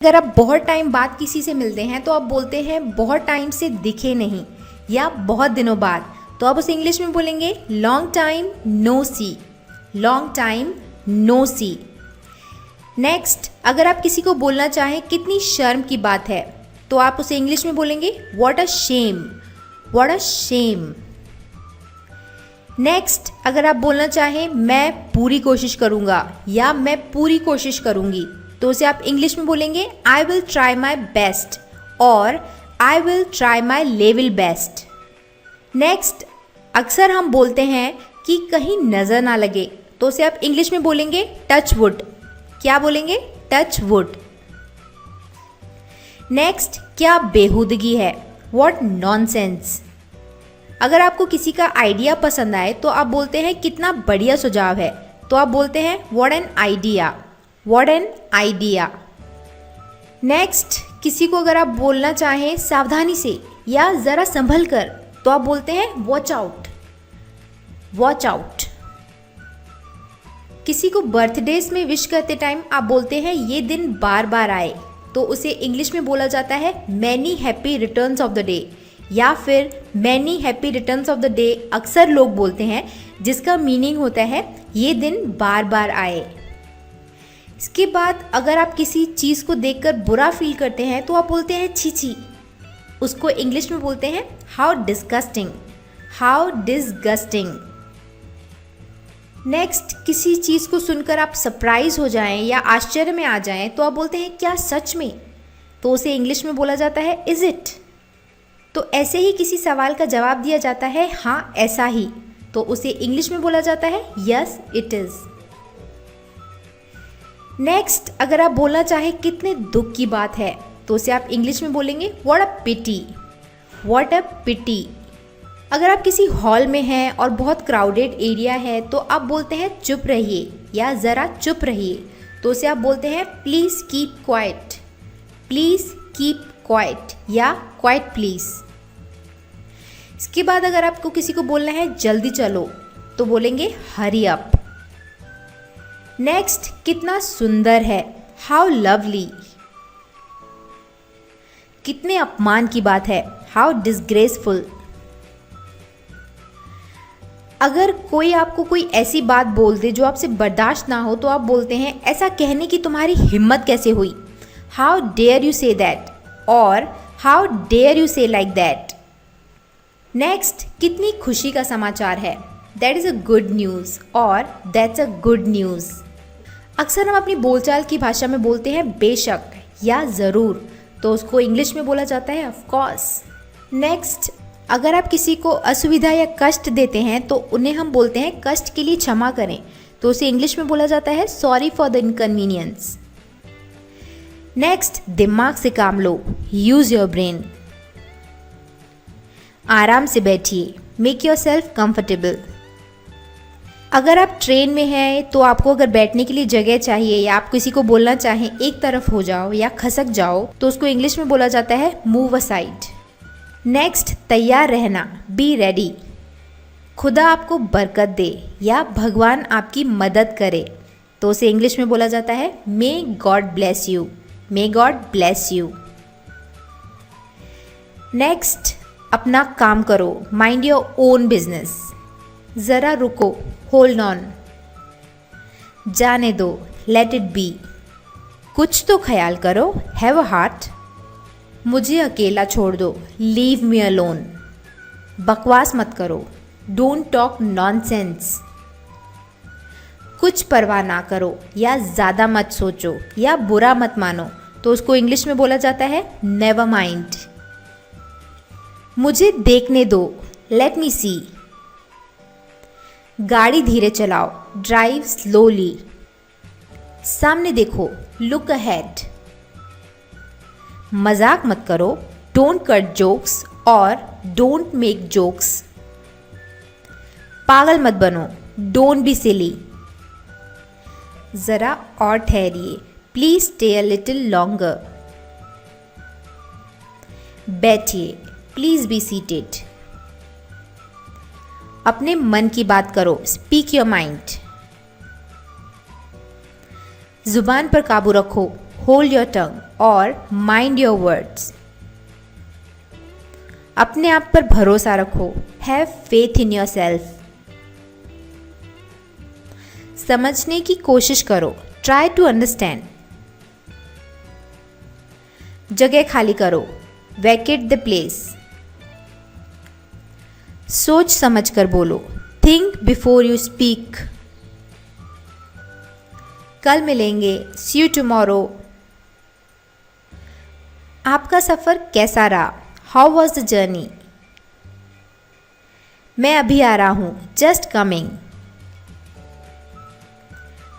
अगर आप बहुत टाइम बाद किसी से मिलते हैं तो आप बोलते हैं बहुत टाइम से दिखे नहीं या बहुत दिनों बाद, तो आप उसे इंग्लिश में बोलेंगे लॉन्ग टाइम नो सी। लॉन्ग टाइम नो सी। नेक्स्ट, अगर आप किसी को बोलना चाहें कितनी शर्म की बात है, तो आप उसे इंग्लिश में बोलेंगे what a shame. What a shame. Next, अगर आप बोलना चाहें मैं पूरी कोशिश करूँगा या मैं पूरी कोशिश करूँगी, तो उसे आप इंग्लिश में बोलेंगे I will try my best और I will try my level best. Next, अक्सर हम बोलते हैं कि कहीं नज़र ना लगे, तो उसे आप इंग्लिश में बोलेंगे टच वुड। क्या बोलेंगे? Touch wood. नेक्स्ट, क्या बेहूदगी है, व्हाट नॉनसेंस। अगर आपको किसी का आइडिया पसंद आए तो आप बोलते हैं कितना बढ़िया सुझाव है, तो आप बोलते हैं what an idea. What an idea. Next, किसी को अगर आप बोलना चाहें सावधानी से या ज़रा संभल कर, तो आप बोलते हैं वॉच आउट। Watch out. किसी को बर्थडेज में विश करते टाइम आप बोलते हैं ये दिन बार बार आए, तो उसे इंग्लिश में बोला जाता है many happy returns of the day या फिर many happy returns of the day अक्सर लोग बोलते हैं, जिसका मीनिंग होता है ये दिन बार बार आए। इसके बाद अगर आप किसी चीज़ को देखकर बुरा फील करते हैं तो आप बोलते हैं छी छी। उसको इंग्लिश में बोलते हैं how disgusting. How disgusting. Next, किसी चीज़ को सुनकर आप सरप्राइज हो जाएं या आश्चर्य में आ जाएं, तो आप बोलते हैं क्या सच में, तो उसे इंग्लिश में बोला जाता है इज इट। तो ऐसे ही किसी सवाल का जवाब दिया जाता है हाँ ऐसा ही, तो उसे इंग्लिश में बोला जाता है यस इट इज़। नेक्स्ट, अगर आप बोलना चाहें कितने दुख की बात है, तो उसे आप इंग्लिश में बोलेंगे what a pity. What a पिटी। अगर आप किसी हॉल में हैं और बहुत क्राउडेड एरिया है, तो आप बोलते हैं चुप रहिए या ज़रा चुप रहिए, तो उसे आप बोलते हैं please keep quiet. Please keep quiet या क्वाइट प्लीज़। इसके बाद अगर आपको किसी को बोलना है जल्दी चलो, तो बोलेंगे हरी अप। नेक्स्ट, कितना सुंदर है, हाउ लवली। कितने अपमान की बात है, हाउ डिसग्रेसफुल। अगर कोई आपको कोई ऐसी बात बोल दे जो आपसे बर्दाश्त ना हो, तो आप बोलते हैं ऐसा कहने की तुम्हारी हिम्मत कैसे हुई, how dare you say that और how dare you say like that. Next, कितनी खुशी का समाचार है, that is a good news और दैट्स अ गुड न्यूज़। अक्सर हम अपनी बोलचाल की भाषा में बोलते हैं बेशक या ज़रूर, तो उसको इंग्लिश में बोला जाता है ऑफ कोर्स। नेक्स्ट, अगर आप किसी को असुविधा या कष्ट देते हैं तो उन्हें हम बोलते हैं कष्ट के लिए क्षमा करें, तो उसे इंग्लिश में बोला जाता है sorry for the inconvenience. Next, दिमाग से काम लो, यूज़ योर ब्रेन। आराम से बैठिए, मेक योर सेल्फ कंफर्टेबल। अगर आप ट्रेन में हैं तो आपको अगर बैठने के लिए जगह चाहिए या आप किसी को बोलना चाहें एक तरफ हो जाओ या खसक जाओ, तो उसको इंग्लिश में बोला जाता है मूव असाइड। नेक्स्ट, तैयार रहना, बी रेडी। खुदा आपको बरकत दे या भगवान आपकी मदद करे, तो उसे इंग्लिश में बोला जाता है may God bless you. May God bless you. Next, अपना काम करो, माइंड योर ओन बिजनेस। ज़रा रुको, होल्ड ऑन। जाने दो, लेट इट बी। कुछ तो ख्याल करो, हैव अ हार्ट। मुझे अकेला छोड़ दो, लीव मी अलोन। बकवास मत करो, डोंट टॉक नॉनसेंस। कुछ परवाह ना करो या ज़्यादा मत सोचो या बुरा मत मानो, तो उसको इंग्लिश में बोला जाता है नेवर माइंड। मुझे देखने दो, लेट मी सी। गाड़ी धीरे चलाओ, ड्राइव स्लोली। सामने देखो, लुक अहेड। मजाक मत करो, डोंट कट जोक्स और डोंट मेक जोक्स। पागल मत बनो, डोंट बी सिली। ज़रा और ठहरिए, please stay a little longer. बैठिए, प्लीज बी सीटेड। अपने मन की बात करो, स्पीक योर माइंड। जुबान पर काबू रखो, होल्ड योर टंग और माइंड योर वर्ड्स। अपने आप पर भरोसा रखो, have faith in your self. समझने की कोशिश करो, ट्राई टू अंडरस्टैंड। जगह खाली करो, वैकेट द प्लेस। सोच समझ कर बोलो, थिंक बिफोर यू स्पीक। कल मिलेंगे, सी यू टुमारो। आपका सफ़र कैसा रहा, हाउ वॉज द जर्नी। मैं अभी आ रहा हूँ, जस्ट कमिंग।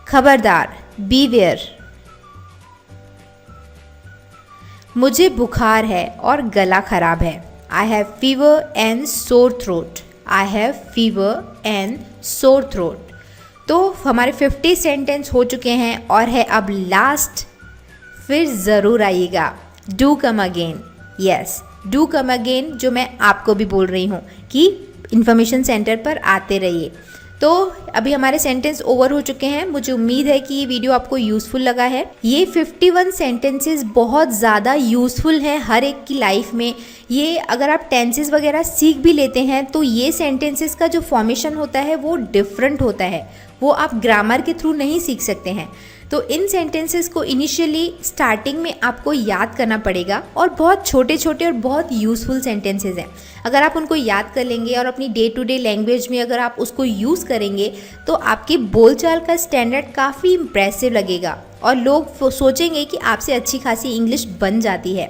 खबरदार, बीवेयर। मुझे बुखार है और गला खराब है। I have fever and sore throat. I have fever and sore throat. तो हमारे 50 सेंटेंस हो चुके हैं और है अब लास्ट, फिर ज़रूर आइएगा, do come again. Yes, do come again जो मैं आपको भी बोल रही हूँ कि इन्फॉर्मेशन सेंटर पर आते रहिए। तो अभी हमारे सेंटेंस ओवर हो चुके हैं। मुझे उम्मीद है कि ये वीडियो आपको यूज़फुल लगा है। ये 51 सेंटेंसेस बहुत ज़्यादा यूज़फुल हैं हर एक की लाइफ में। ये अगर आप टेंसेस वगैरह सीख भी लेते हैं तो ये सेंटेंसेस का जो फॉर्मेशन होता है वो डिफरेंट होता है, वो आप ग्रामर के थ्रू नहीं सीख सकते हैं। तो इन सेंटेंसेस को इनिशियली स्टार्टिंग में आपको याद करना पड़ेगा और बहुत छोटे छोटे और बहुत यूज़फुल सेंटेंसेस हैं। अगर आप उनको याद कर लेंगे और अपनी डे टू डे लैंग्वेज में अगर आप उसको यूज़ करेंगे तो आपकी बोलचाल का स्टैंडर्ड काफ़ी इम्प्रेसिव लगेगा और लोग सोचेंगे कि आपसे अच्छी खासी इंग्लिश बन जाती है।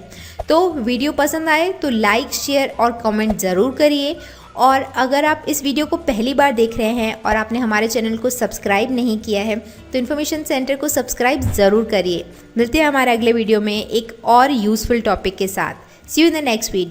तो वीडियो पसंद आए तो लाइक, शेयर और कमेंट ज़रूर करिए। और अगर आप इस वीडियो को पहली बार देख रहे हैं और आपने हमारे चैनल को सब्सक्राइब नहीं किया है तो इन्फॉर्मेशन सेंटर को सब्सक्राइब ज़रूर करिए। मिलते हैं हमारे अगले वीडियो में एक और यूज़फुल टॉपिक के साथ। See you in the next video.